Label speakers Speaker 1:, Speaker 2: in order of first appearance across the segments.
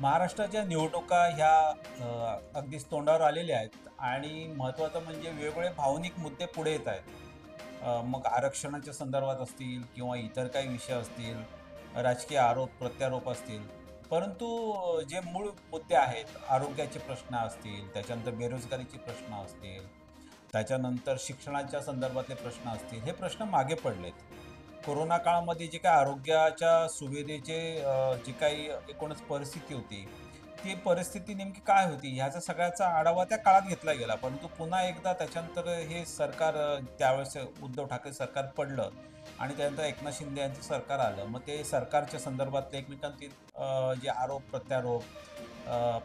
Speaker 1: महाराष्ट्राच्या निवडणुका ह्या अगदीच तोंडावर आलेल्या आहेत आणि महत्त्वाचं म्हणजे वेगवेगळे भावनिक मुद्दे पुढे येत आहेत. मग आरक्षणाच्या संदर्भात असतील किंवा इतर काही विषय असतील, राजकीय आरोप प्रत्यारोप असतील. परंतु जे मूळ मुद्दे आहेत, आरोग्याचे प्रश्न असतील, त्याच्यानंतर बेरोजगारीचे प्रश्न असतील, त्याच्यानंतर शिक्षणाच्या संदर्भातले प्रश्न असतील, हे प्रश्न मागे पडलेत. कोरोना काळामध्ये जे काही आरोग्याच्या सुविधेचे जी काही एकूणच परिस्थिती होती, ती परिस्थिती नेमकी काय होती ह्याचा सगळ्याचा आढावा त्या काळात घेतला गेला. परंतु पुन्हा एकदा त्याच्यानंतर हे सरकार त्यावेळेस उद्धव ठाकरे सरकार पडलं आणि त्यानंतर एकनाथ शिंदे यांचं सरकार आलं. मग ते सरकारच्या संदर्भातले एकमेकांतील जे आरोप प्रत्यारोप,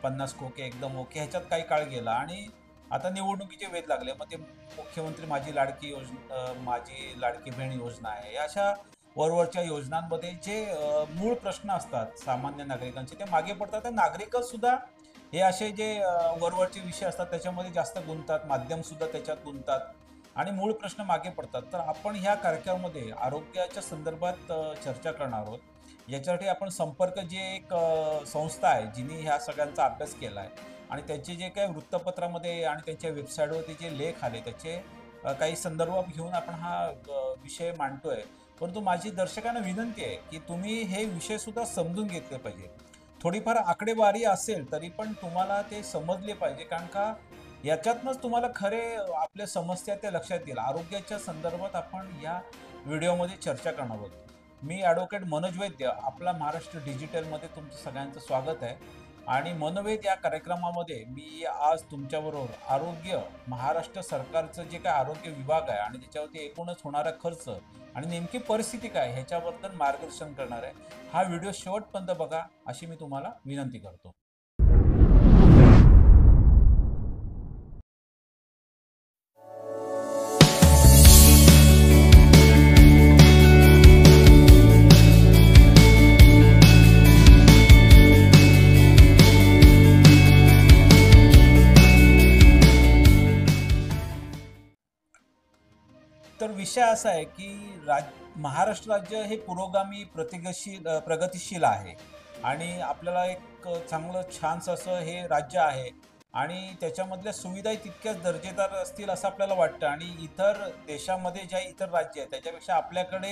Speaker 1: 50 खोके एकदम ओके ह्याच्यात काही काळ गेला आणि आता निवडणुकीचे वेध लागले. मग ते मुख्यमंत्री माझी लाडकी बहीण योजना आहे, या अशा वरवरच्या योजनांमध्ये जे मूळ प्रश्न असतात सामान्य नागरिकांचे ते मागे पडतात. तर नागरिकच सुद्धा हे असे जे वरवरचे विषय असतात त्याच्यामध्ये जास्त गुंततात, माध्यम सुद्धा त्याच्यात गुंततात आणि मूळ प्रश्न मागे पडतात. तर आपण ह्या कार्यक्रमामध्ये आरोग्याच्या संदर्भात चर्चा करणार आहोत. याच्यासाठी आपण संपर्क जे एक संस्था आहे जिने ह्या सगळ्यांचा अभ्यास केला आहे आणि त्यांचे जे काही वृत्तपत्रामध्ये आणि त्यांच्या वेबसाईटवरती जे लेख आले त्याचे काही संदर्भ घेऊन आपण हा विषय मांडतोय. परंतु माझी दर्शकांना विनंती आहे की तुम्ही हे विषय सुद्धा समजून घेतले पाहिजे. थोडीफार आकडेवारी असेल तरी पण तुम्हाला ते समजले पाहिजे, कारण का याच्यातनंच तुम्हाला खरे आपल्या समस्या त्या लक्षात येईल. आरोग्याच्या संदर्भात आपण या व्हिडिओमध्ये चर्चा करणार आहोत. मी ॲडव्होकेट मनोज वैद्य, आपला महाराष्ट्र डिजिटलमध्ये तुमचं सगळ्यांचं स्वागत आहे. आणि मनोवेद या कार्यक्रमामध्ये मी आज तुमच्याबरोबर आरोग्य, महाराष्ट्र सरकारचं जे काय आरोग्य विभाग आहे आणि त्याच्यावरती एकूणच होणारा खर्च आणि नेमकी परिस्थिती काय ह्याच्याबद्दल मार्गदर्शन करणार आहे. हा व्हिडिओ शेवटपर्यंत बघा अशी मी तुम्हाला विनंती करतो. तर विषय असा आहे की महाराष्ट्र राज्य हे पुरोगामी प्रगतिशील आहे आणि आपल्याला एक चांगलं छानसं असं हे राज्य आहे आणि त्याच्यामधल्या सुविधाही तितक्याच दर्जेदार असतील असं आपल्याला वाटतं. आणि इतर देशामध्ये ज्या इतर राज्य आहेत त्याच्यापेक्षा आपल्याकडे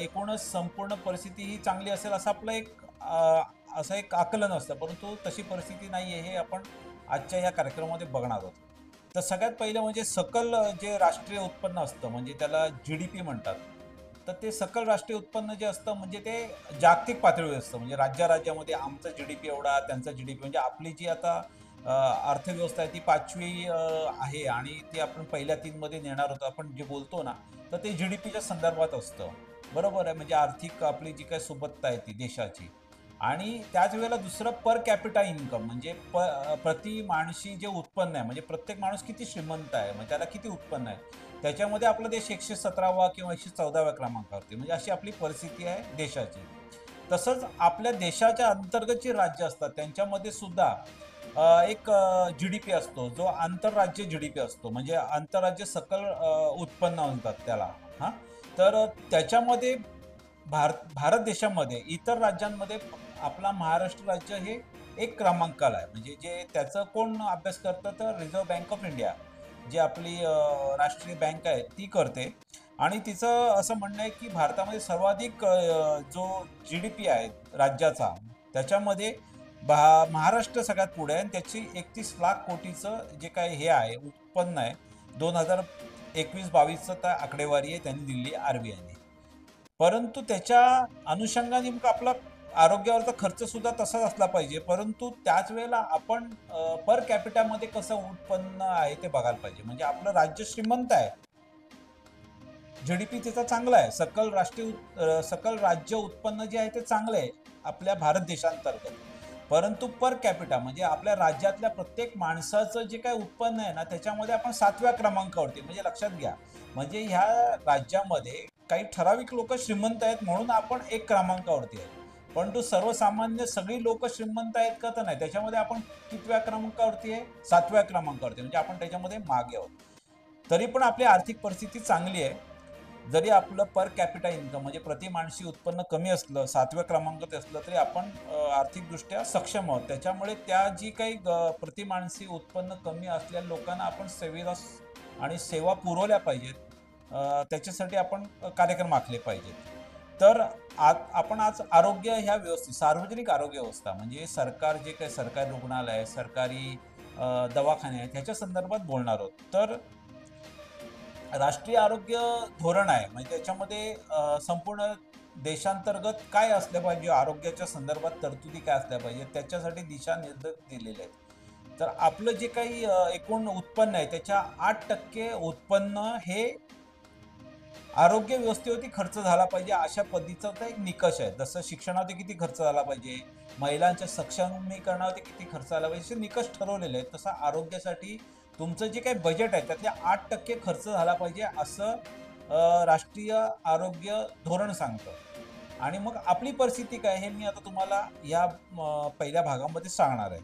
Speaker 1: एकूणच संपूर्ण परिस्थिती ही चांगली असेल असं आपलं असं एक आकलन असतं. परंतु तशी परिस्थिती नाही आहे, हे आपण आजच्या या कार्यक्रमामध्ये बघणार आहोत. तर सगळ्यात पहिलं म्हणजे सकल जे राष्ट्रीय उत्पन्न असतं म्हणजे त्याला GDP म्हणतात. तर ते सकल राष्ट्रीय उत्पन्न जे असतं म्हणजे ते जागतिक पातळीवर असतं. म्हणजे राज्यामध्ये आमचा GDP एवढा, त्यांचा GDP, म्हणजे आपली जी आता अर्थव्यवस्था आहे ती 5वी आहे आणि ती आपण पहिल्या 3मध्ये नेणार होतो. आपण जे बोलतो ना तर ते GDPच्या संदर्भात असतं. बरोबर आहे, म्हणजे आर्थिक आपली जी काही सुबत्ता आहे ती देशाची. आणि त्याच वेळेला दुसरं पर कॅपिटा इन्कम म्हणजे प्रति माणशी जे उत्पन्न आहे, म्हणजे प्रत्येक माणूस किती श्रीमंत आहे, म्हणजे त्याला किती उत्पन्न आहे, त्याच्यामध्ये आपला देश 117वा किंवा 114व्या क्रमांकावरती, म्हणजे अशी आपली परिस्थिती आहे देशाची. तसंच आपल्या देशाच्या अंतर्गत जे राज्य असतात त्यांच्यामध्ये सुद्धा एक GDP असतो जो आंतरराज्य GDP असतो, म्हणजे आंतरराज्य सकल उत्पन्न म्हणतात त्याला. हां, तर त्याच्यामध्ये भारत देशामध्ये इतर राज्यांमध्ये आपला महाराष्ट्र राज्य हे एक क्रमांकाला आहे. म्हणजे जे त्याचं कोण अभ्यास करतं तर रिझर्व्ह बँक ऑफ इंडिया, जी आपली राष्ट्रीय बँक आहे ती करते. आणि तिचं असं म्हणणं आहे की भारतामध्ये सर्वाधिक जो GDP आहे राज्याचा त्याच्यामध्ये महाराष्ट्र सगळ्यात पुढे आहे आणि त्याची 31 लाख कोटीचं जे काही हे आहे उत्पन्न आहे 2021-22चं आकडेवारी आहे त्यांनी दिली RBIने. परंतु त्याच्या अनुषंगाने आपला आरोग्यावरचा खर्च सुद्धा तसाच असला पाहिजे. परंतु त्याच वेळेला आपण पर कॅपिटामध्ये कसं उत्पन्न आहे ते बघायला पाहिजे. म्हणजे आपलं राज्य श्रीमंत आहे, GDP त्याचा चांगला आहे, सकल राज्य उत्पन्न जे आहे ते चांगलं आहे आपल्या भारत देशांतर्गत. परंतु पर कॅपिटा म्हणजे आपल्या राज्यातल्या प्रत्येक माणसाचं जे काही उत्पन्न आहे ना त्याच्यामध्ये आपण 7व्या क्रमांकावरती, म्हणजे लक्षात घ्या, म्हणजे ह्या राज्यामध्ये काही ठराविक लोक श्रीमंत आहेत म्हणून आपण 1 क्रमांकावरती आहे. परंतु सर्वसामान्य सगळी लोक श्रीमंत आहेत का तर नाही, त्याच्यामध्ये आपण कितव्या क्रमांकावरती आहे, 7व्या क्रमांकावरती, म्हणजे आपण त्याच्यामध्ये मागे आहोत. तरी पण आपली आर्थिक परिस्थिती चांगली आहे. जरी आपलं पर कॅपिटा इन्कम म्हणजे प्रति माणशी उत्पन्न कमी असलं, 7व्या क्रमांकात असलं, तरी आपण आर्थिकदृष्ट्या सक्षम आहोत. त्याच्यामुळे त्या जी काही प्रति माणसी उत्पन्न कमी असलेल्या लोकांना आपण सुविधा आणि सेवा पुरवल्या पाहिजेत. त्याच्यासाठी आपण कार्यक्रम आखले पाहिजेत. तर आपण आज आरोग्य ह्या व्यवस्थित सार्वजनिक आरोग्य व्यवस्था म्हणजे सरकार जे काही सरकारी रुग्णालय आहे, सरकारी दवाखाने आहेत, ह्याच्या संदर्भात बोलणार आहोत. तर राष्ट्रीय आरोग्य धोरण आहे म्हणजे त्याच्यामध्ये संपूर्ण देशांतर्गत काय असलं पाहिजे, आरोग्याच्या संदर्भात तरतुदी काय असल्या पाहिजे, त्याच्यासाठी दिशानिर्देश दिलेले आहेत. तर आपलं जे काही एकूण उत्पन्न आहे त्याच्या 8% उत्पन्न हे आरोग्य व्यवस्थेवरती खर्च झाला पाहिजे अशा पद्धतीचा एक निकष आहे. जसं शिक्षणावरती किती खर्च झाला पाहिजे, महिलांच्या सक्षमीकरणावरती किती खर्च झाला पाहिजे, असे निकष ठरवलेले आहेत. तसं आरोग्यासाठी तुमचं जे काही बजेट आहे त्यातले 8% खर्च झाला पाहिजे असं राष्ट्रीय आरोग्य धोरण सांगतं. आणि मग आपली परिस्थिती काय हे मी आता तुम्हाला या पहिल्या भागामध्ये सांगणार आहे.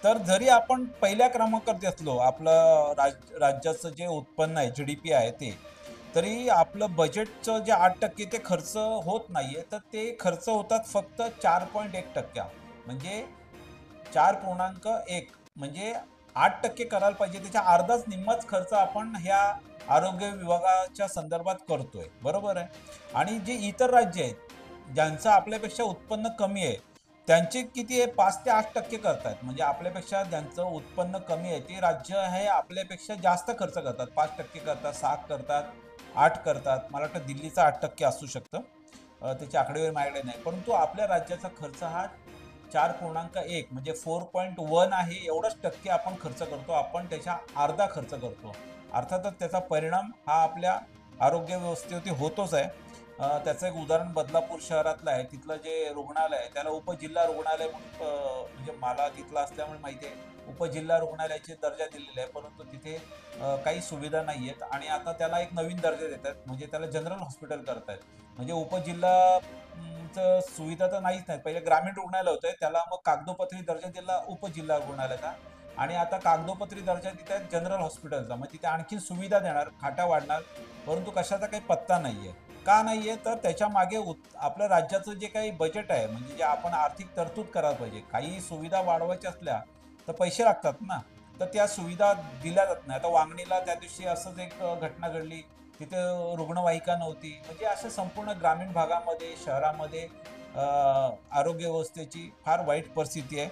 Speaker 1: तर जरी आपण पहिल्या क्रमांकावरती असलो, आपलं राज्याचं जे उत्पन्न आहे, GDP आहे ते, तरी आपलं बजेटचं जे 8% ते खर्च होत नाहीये, तर ते खर्च होतात फक्त 4.1%. म्हणजे 4.1 म्हणजे 8% करायला पाहिजे, त्याच्या अर्धाच निम्माच खर्च आपण ह्या आरोग्य विभागाच्या संदर्भात करतोय, बरोबर आहे. आणि जे इतर राज्य आहेत ज्यांचं आपल्यापेक्षा उत्पन्न कमी आहे त्यांचे किती आहे, 5 ते 8% करतात. म्हणजे आपल्यापेक्षा ज्यांचं उत्पन्न कमी आहे ते राज्य हे आपल्यापेक्षा जास्त खर्च करतात, 5% करतात, 7 करतात, 8 करतात. मला वाटतं दिल्लीचा 8% असू शकतं, त्याची आकडेवारी माझ्याकडे नाही. परंतु आपल्या राज्याचा खर्च हा 4.1 म्हणजे 4.1 आहे, एवढंच टक्के आपण खर्च करतो. आपण त्याच्या अर्धा खर्च करतो. अर्थातच त्याचा परिणाम हा आपल्या आरोग्य व्यवस्थेवरती होतोच आहे. त्याचं एक उदाहरण बदलापूर शहरातलं आहे. तिथलं जे रुग्णालय आहे त्याला उपजिल्हा रुग्णालय म्हणून म्हणजे मला तिथलं असल्यामुळे माहिती आहे, उपजिल्हा रुग्णालयाची दर्जा दिलेला आहे. परंतु तिथे काही सुविधा नाही आहेत आणि आता त्याला एक नवीन दर्जा देत आहेत, म्हणजे त्याला जनरल हॉस्पिटल करतायत. म्हणजे उपजिल्हा सुविधा तर नाहीच नाही. पहिले ग्रामीण रुग्णालय होतं, त्याला मग कागदोपत्री दर्जा दिला उपजिल्हा रुग्णालयाचा आणि आता कागदोपत्री दर्जा देत आहेत जनरल हॉस्पिटलचा. मग तिथे आणखी सुविधा देणार, खाटा वाढणार, परंतु कशाचा काही पत्ता नाहीये. का नाहीये तर त्याच्या मागे आपल्या राज्याचं जे काही बजेट आहे म्हणजे जे आपण आर्थिक तरतूद करायला पाहिजे. काही सुविधा वाढवायच्या असल्या तर पैसे लागतात ना, तर त्या सुविधा दिल्या जात नाही. आता वांगणीला त्या दिवशी असंच एक घटना घडली, तिथे रुग्णवाहिका नव्हती. म्हणजे अशा संपूर्ण ग्रामीण भागामध्ये, शहरामध्ये आरोग्य व्यवस्थेची फार वाईट परिस्थिती आहे.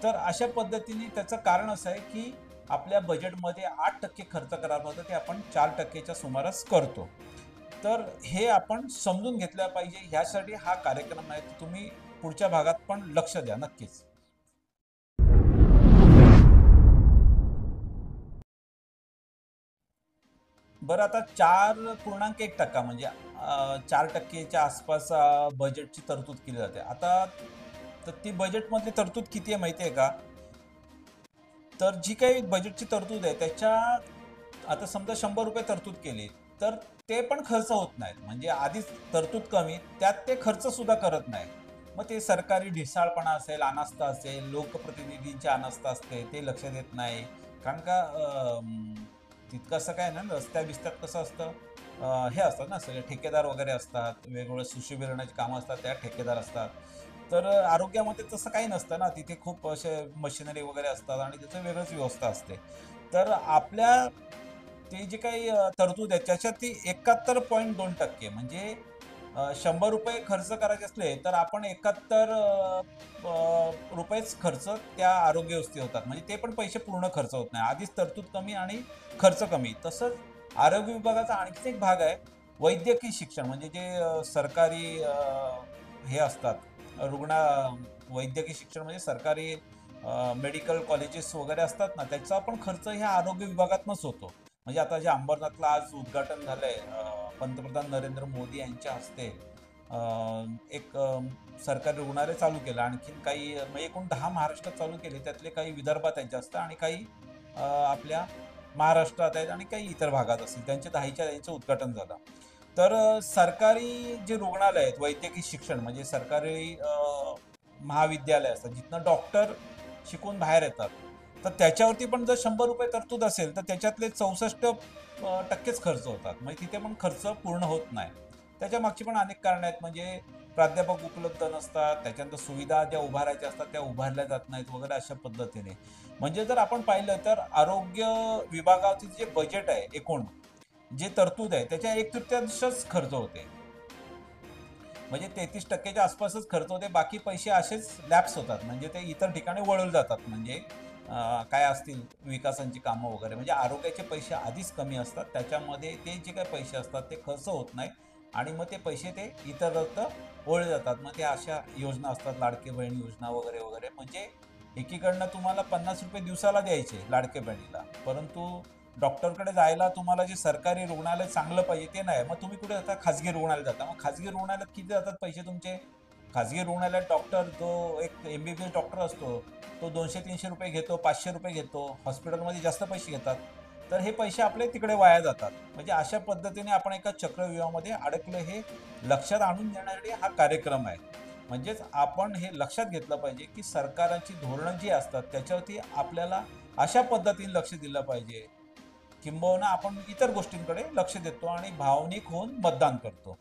Speaker 1: तर अशा पद्धतीने त्याचं कारण असं आहे की आपल्या बजेटमध्ये 8% खर्च करायला होतं ते आपण 4%च्या सुमारास करतो. तर हे आपण समजून घेतलं पाहिजे, ह्यासाठी हा कार्यक्रम आहे. तुम्ही पुढच्या भागात पण लक्ष द्या नक्कीच. बरं, आता 4.1% म्हणजे 4%च्या आसपास बजेटची तरतूद केली जाते. आता तर ती बजेटमधली तरतूद किती आहे माहिती आहे का? तर जी काही बजेटची तरतूद आहे त्याच्या आता समजा ₹100 तरतूद केली, तर ते पण खर्च होत नाहीत. म्हणजे आधीच तरतूद कमी, त्यात ते खर्च सुद्धा करत नाही. मग ते सरकारी ढिसाळपणा असेल, अनास्था असेल, लोकप्रतिनिधींची अनास्था असते, ते लक्ष देत नाही. कारण का तितकं असं काय ना, रस्त्या-बिस्त्यात कसं असतं, हे असतात ना सगळे ठेकेदार वगैरे असतात, वेगवेगळे सुशोभीकरणाची कामं असतात, त्या ठेकेदार असतात. तर आरोग्यामध्ये तसं काही नसतं ना, तिथे खूप असे मशिनरी वगैरे असतात आणि त्याचं वेगळंच व्यवस्था असते. तर आपल्या ते जे काही तरतूद आहे त्याच्यात ती 71.2% म्हणजे ₹100 खर्च करायचे असले तर आपण 71 रुपयेच खर्च त्या आरोग्य व्यवस्थेत होतात. म्हणजे ते पण पैसे पूर्ण खर्च होत नाही. आधीच तरतूद कमी आणि खर्च कमी. तसंच आरोग्य विभागाचा आणखीच एक भाग आहे, वैद्यकीय शिक्षण. म्हणजे जे सरकारी हे असतात, रुग्ण वैद्यकीय शिक्षण म्हणजे सरकारी मेडिकल कॉलेजेस वगैरे असतात ना, त्याचा पण खर्च ह्या आरोग्य विभागातनंच होतो. म्हणजे आता जे अंबरनाथला आज उद्घाटन झालंय, पंतप्रधान नरेंद्र मोदी यांच्या हस्ते एक सरकारी रुग्णालय चालू केलं. आणखीन काही म्हणजे एकूण 10 महाराष्ट्रात चालू केले. त्यातले काही विदर्भात आहेत जास्त आणि काही आपल्या महाराष्ट्रात आहेत आणि काही इतर भागात असतील. त्यांच्या 10च्या 10चं उद्घाटन झालं. तर सरकारी जे रुग्णालय आहेत, वैद्यकीय शिक्षण म्हणजे सरकारी महाविद्यालय असतात, जिथनं डॉक्टर शिकून बाहेर येतात. तर त्याच्यावरती पण जर 100 रुपये तरतूद असेल तर त्याच्यातले 64% खर्च होतात, म्हणजे तिथे पण खर्च पूर्ण होत नाही. त्याच्या मागची पण अनेक कारणं आहेत, म्हणजे प्राध्यापक उपलब्ध नसतात, त्याच्यानंतर सुविधा ज्या उभारायच्या असतात त्या उभारल्या जात नाहीत वगैरे अशा पद्धतीने. म्हणजे जर आपण पाहिलं तर आरोग्य विभागाचे जे बजेट आहे एकूण, जे तरतूद आहे त्याच्या 1/3 खर्च होते. म्हणजे 33%च्या आसपासच खर्च होते, बाकी पैसे असेच लॅप्स होतात, म्हणजे ते इतर ठिकाणी वळवले जातात. म्हणजे काय असतील विकासांची कामं वगैरे, म्हणजे आरोग्याचे पैसे आधीच कमी असतात, त्याच्यामध्ये ते जे काही पैसे असतात ते खर्च होत नाही आणि मग ते पैसे ते इतरत्र वळले जातात. मग ते अशा योजना असतात, लाडके बहीण योजना वगैरे वगैरे. म्हणजे एकीकडनं तुम्हाला 50 रुपये दिवसाला द्यायचे लाडके बहिणीला, परंतु डॉक्टरकडे जायला तुम्हाला जे सरकारी रुग्णालय चांगलं पाहिजे ते नाही. मग तुम्ही कुठे जाता? खाजगी रुग्णालयात जाता. मग खाजगी रुग्णालयात किती जातात पैसे तुमचे? खाजगी रुग्णालयात डॉक्टर जो एक एमबीबीएस डॉक्टर असतो, तो 200-300 रुपये घेतो, 500 रुपये घेतो. हॉस्पिटलमध्ये जास्त पैसे घेतात. तर हे पैसे आपले तिकडे वाया जातात. म्हणजे अशा पद्धतीने आपण एका चक्रव्यूहामध्ये अडकलो, हे लक्षात आणून देण्यासाठी हा कार्यक्रम आहे. म्हणजेच आपण हे लक्षात घेतलं पाहिजे, की सरकारांची धोरणं जी असतात त्याच्यावरती आपल्याला अशा पद्धतीने लक्ष दिलं पाहिजे, किंबहुना आपण इतर गोष्टींकडे लक्ष देतो आणि भावनिक होऊन मतदान करतो.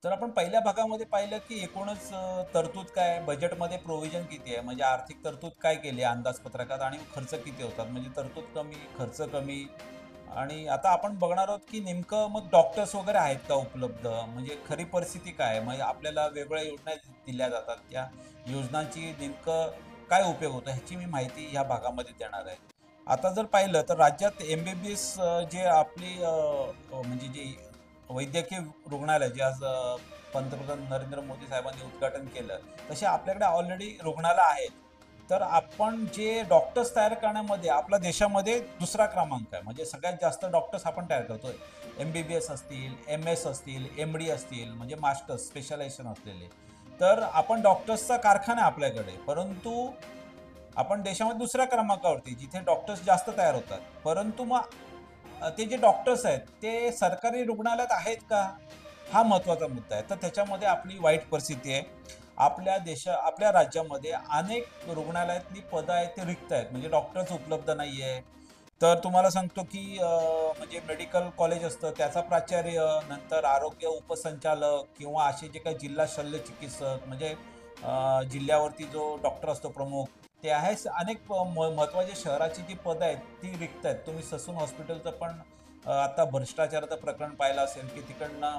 Speaker 1: तर आपण पहिल्या भागामध्ये पाहिलं की एकूणच तरतूद काय, बजेटमध्ये प्रोव्हिजन किती आहे, म्हणजे आर्थिक तरतूद काय केली आहे अंदाजपत्रकात आणि खर्च किती होतात, म्हणजे तरतूद कमी, खर्च कमी. आणि आता आपण बघणार आहोत की नेमकं मग डॉक्टर्स वगैरे आहेत का उपलब्ध, म्हणजे खरी परिस्थिती काय आहे, म्हणजे आपल्याला वेगवेगळ्या योजना दिल्या जातात, त्या योजनांची नेमकं काय उपयोग होतो ह्याची मी माहिती ह्या भागामध्ये देणार आहे. आता जर पाहिलं तर राज्यात एमबीबीएस जे आपली म्हणजे जी वैद्यकीय रुग्णालय जे आज पंतप्रधान नरेंद्र मोदी साहेबांनी उद्घाटन केलं, तसे आपल्याकडे ऑलरेडी रुग्णालय आहेत. तर आपण जे डॉक्टर्स तयार करण्यामध्ये आपला देशामध्ये दुसरा क्रमांक आहे, म्हणजे सगळ्यात जास्त डॉक्टर्स आपण तयार करतोय. एमबीबीएस असतील, एम.एस. असतील, एम.डी. असतील, म्हणजे मास्टर्स स्पेशलायझेशन असलेले. तर आपण डॉक्टर्सचा कारखाना आहे आपल्याकडे, परंतु आपण देशामध्ये दुसऱ्या क्रमांकावरती जिथे डॉक्टर्स जास्त तयार होतात. परंतु मग ते जे डॉक्टर्स आहेत ते सरकारी रुग्णालयात आहेत का? हा महत्त्वाचा मुद्दा आहे. तर त्याच्यामध्ये आपली वाईट परिस्थिती आहे. आपल्या राज्यामध्ये अनेक रुग्णालयातली पदं आहेत ते रिक्त आहेत. म्हणजे डॉक्टर्स उपलब्ध नाहीये. तर तुम्हाला सांगतो की म्हणजे मेडिकल कॉलेज असतं त्याचा प्राचार्य, नंतर आरोग्य उपसंचालक किंवा असे जे काही जिल्हा शल्य चिकित्सक, म्हणजे जिल्ह्यावरती जो डॉक्टर असतो प्रमुख, ते आहेच. अनेक महत्त्वाच्या शहराची जी पदं आहेत ती रिक्त आहेत. तुम्ही ससून हॉस्पिटलचं पण आता भ्रष्टाचाराचं प्रकरण पाहिलं असेल, की तिकडनं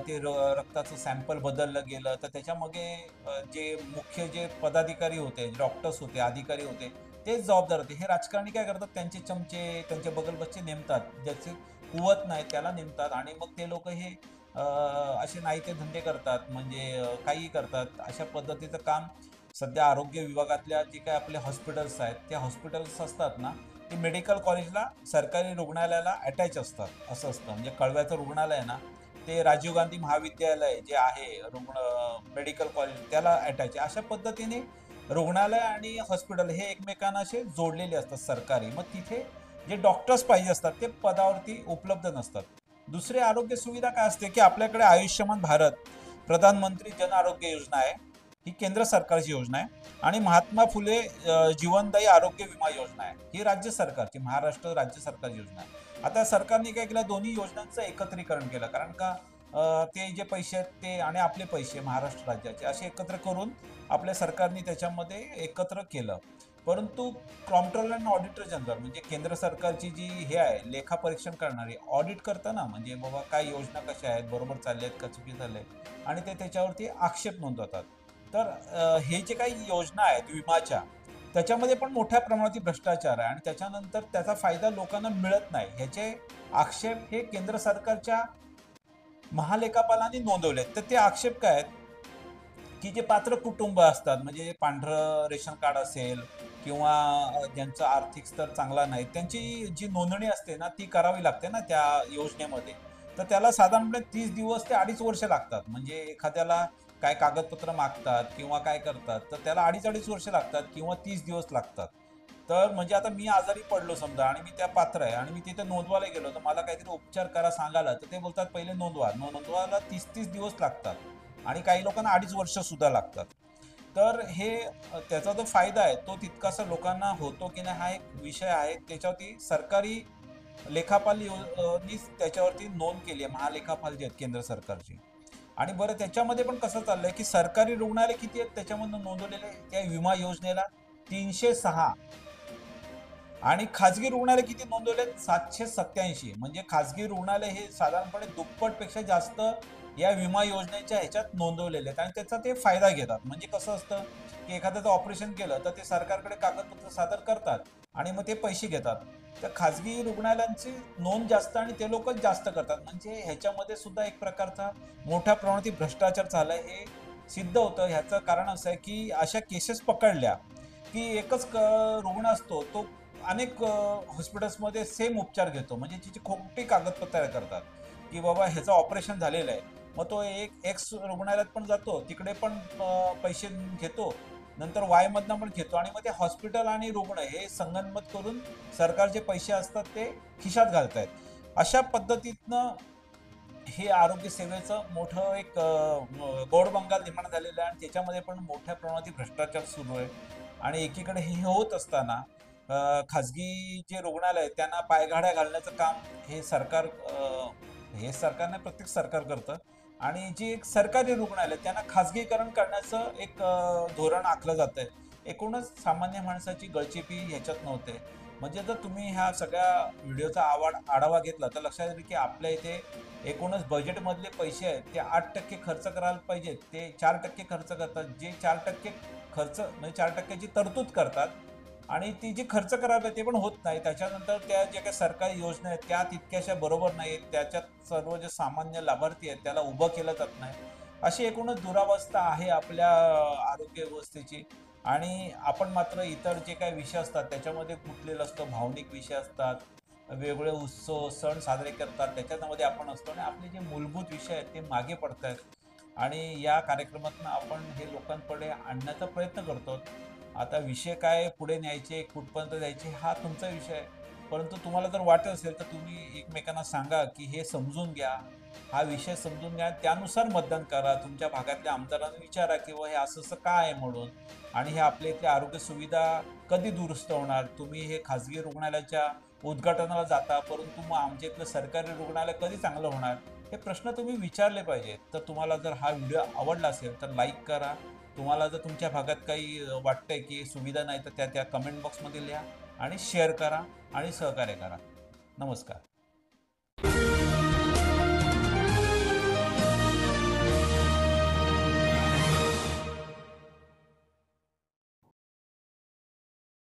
Speaker 1: ते रक्ताचं सॅम्पल बदललं गेलं. तर त्याच्यामागे जे मुख्य जे पदाधिकारी होते, डॉक्टर्स होते, अधिकारी होते, तेच जबाबदार होते. हे राजकारणी काय करतात, त्यांचे चमचे, त्यांचे बगलबच्चे नेमतात. ज्याचे कुवत नाही त्याला नेमतात आणि मग ते लोकं हे असे नाहीते धंदे करतात, म्हणजे काहीही करतात. अशा पद्धतीचं काम सध्या आरोग्य विभागातल्या जे काही आपले हॉस्पिटल्स आहेत, ते हॉस्पिटल्स असतात ना, ते मेडिकल कॉलेजला, सरकारी रुग्णालयाला अटॅच असतात. असं असतं. म्हणजे कळव्याचं रुग्णालय आहे ना, ते राजीव गांधी महाविद्यालय जे आहे मेडिकल कॉलेज त्याला अटॅच आहे. अशा पद्धतीने रुग्णालय आणि हॉस्पिटल हे एकमेकांना असे जोडलेले असतात सरकारी. मग तिथे जे डॉक्टर्स पाहिजे असतात ते पदावरती उपलब्ध नसतात. दुसरी आरोग्य सुविधा काय असते, की आपल्याकडे आयुष्यमान भारत, प्रधानमंत्री जन आरोग्य योजना आहे. ही केंद्र सरकारची योजना आहे आणि महात्मा फुले जीवनदायी आरोग्य विमा योजना आहे. ही राज्य सरकारची, महाराष्ट्र राज्य सरकारची योजना आहे. आता सरकारने काय केलं, दोन्ही योजनांचं एकत्रीकरण केलं. कारण का ते जे पैसे आहेत ते आणि आपले पैसे महाराष्ट्र राज्याचे असे एकत्र करून आपल्या सरकारने त्याच्यामध्ये एकत्र केलं. परंतु कॉम्प्ट्रोलर अँड ऑडिटर जनरल, म्हणजे केंद्र सरकारची जी हे आहे लेखापरीक्षण करणारी, ऑडिट करतं ना, म्हणजे बाबा काय योजना कशा आहेत, बरोबर चालल्या आहेत का चुकी झाल्या आहेत, आणि ते त्याच्यावरती आक्षेप नोंदवतात. तर हे जे काही योजना आहेत विमाच्या, त्याच्यामध्ये पण मोठ्या प्रमाणात भ्रष्टाचार आहे आणि त्याच्यानंतर त्याचा फायदा लोकांना मिळत नाही. ह्याचे आक्षेप हे केंद्र सरकारच्या महालेखापालांनी नोंदवलेत. तर ते आक्षेप काय आहेत, की जे पात्र कुटुंब असतात, म्हणजे पांढरं रेशन कार्ड असेल किंवा ज्यांचं आर्थिक स्तर चांगला नाही, त्यांची जी नोंदणी असते ना ती करावी लागते ना त्या योजनेमध्ये. तर त्याला साधारणपणे 30 दिवस ते 2.5 वर्ष लागतात. म्हणजे एखाद्याला काय कागदपत्र मागतात किंवा काय करतात, तर त्याला 2.5 वर्ष लागतात किंवा 30 दिवस लागतात. तर म्हणजे आता मी आजारी पडलो समजा आणि मी त्या पात्र आहे आणि मी तिथे नोंदवायला गेलो, तर मला काहीतरी उपचार करा सांगायला, तर ते बोलतात पहिले नोंदवा. नोंदवायला 30-30 दिवस लागतात. आणि काही लोकांना 2.5 वर्ष सुद्धा लागतात. तर हे त्याचा जो फायदा आहे तो तितकासा लोकांना होतो की नाही हा एक विषय आहे. त्याच्यावरती सरकारी लेखापाल नीच त्याच्यावरती नोंद केली आहे, महालेखापाल जे आहेत केंद्र सरकारची. आणि बरं त्याच्यामध्ये पण कसं चाललंय की सरकारी रुग्णालय किती आहेत त्याच्यामधून नोंदवलेले त्या विमा योजनेला 306, आणि खाजगी रुग्णालय किती नोंदवलेत 787. म्हणजे खाजगी रुग्णालय हे साधारणपणे दुप्पटपेक्षा जास्त या विमा योजनेच्या ह्याच्यात नोंदवलेले आहेत आणि त्याचा ते फायदा घेतात. म्हणजे कसं असतं की एखाद्याचं ऑपरेशन केलं तर ते सरकारकडे कागदपत्र सादर करतात आणि मग ते पैसे घेतात. तर खाजगी रुग्णालयांची नोंद जास्त आणि ते लोकच जास्त करतात. म्हणजे ह्याच्यामध्ये सुद्धा एक प्रकारचा मोठ्या प्रमाणात भ्रष्टाचार झालाय हे सिद्ध होतं. ह्याचं कारण असं आहे की अशा केसेस पकडल्या की एकच रुग्ण असतो तो अनेक हॉस्पिटल्समध्ये सेम उपचार घेतो. म्हणजे तिची खोटी कागदपत्र तयार करतात की बाबा ह्याचं ऑपरेशन झालेलं आहे. मग तो एक एक्स रुग्णालयात पण जातो, तिकडे पण पैसे घेतो, नंतर वाय मधनं पण घेतो आणि मग ते हॉस्पिटल आणि रुग्ण हे संगनमत करून सरकारचे पैसे असतात ते खिशात घालतायत. अशा पद्धतीतनं हे आरोग्य सेवेचं मोठं एक गोडबंगाल निर्माण झालेलं आहे आणि त्याच्यामध्ये पण मोठ्या प्रमाणात भ्रष्टाचार सुरू आहे. आणि एकीकडे हे होत असताना खाजगी जे रुग्णालय आहेत त्यांना पायघाड्या घालण्याचं काम हे सरकार हे सरकार नाही प्रत्येक सरकार करतं. आणि जी एक सरकारी रुग्णालय त्यांना खाजगीकरण करण्याचं एक धोरण आखलं जातंय. एकूणच सामान्य माणसाची गळचेपी ह्याच्यात नव्हते. म्हणजे जर तुम्ही ह्या सगळ्या व्हिडिओचा आढावा घेतला तर लक्षात येईल की आपल्या इथे एकूणच बजेटमधले पैसे आहेत ते 8% खर्च करायला पाहिजेत, ते 4% खर्च करतात. जे 4% खर्च म्हणजे 4%ची तरतूद करतात आणि ती जी खर्च करायला ते पण होत नाही. त्याच्यानंतर त्या ज्या काही सरकारी योजना आहेत त्या तितक्याशा बरोबर नाहीत. त्याच्यात सर्व जे सामान्य लाभार्थी आहेत त्याला उभं केलं जात नाही. अशी एकूणच दुरावस्था आहे आपल्या आरोग्य व्यवस्थेची. आणि आपण मात्र इतर जे काही विषय असतात त्याच्यामध्ये गुंतलेलं असतं, भावनिक विषय असतात, वेगवेगळे उत्सव, सण साजरे करतात त्याच्यामध्ये आपण असतो आणि आपले जे मूलभूत विषय आहेत ते मागे पडतायत. आणि या कार्यक्रमातून आपण हे लोकांपुढे आणण्याचा प्रयत्न करतो. आता विषय काय पुढे न्यायचे, कुठपर्यंत जायचे हा तुमचा विषय आहे. परंतु तुम्हाला जर वाटत असेल तर तुम्ही एकमेकांना सांगा की हे समजून घ्या, हा विषय समजून घ्या, त्यानुसार मतदान करा. तुमच्या भागातल्या आमदारांना विचारा की हे असं-असं का आहे म्हणून आणि हे आपल्या इथल्या आरोग्य सुविधा कधी दुरुस्त होणार? तुम्ही हे खाजगी रुग्णालयाच्या उद्घाटनाला जाता, परंतु मग आमच्या इथलं सरकारी रुग्णालय कधी चांगलं होणार? हे प्रश्न तुम्ही विचारले पाहिजेत. तर तुम्हाला जर हा व्हिडिओ आवडला असेल तर लाईक करा. तुम्हाला जर तुमच्या भागात काही वाटतंय की सुविधा नाही तर त्या त्या कमेंट बॉक्समध्ये लिहा आणि शेअर करा आणि सहकार्य करा. नमस्कार.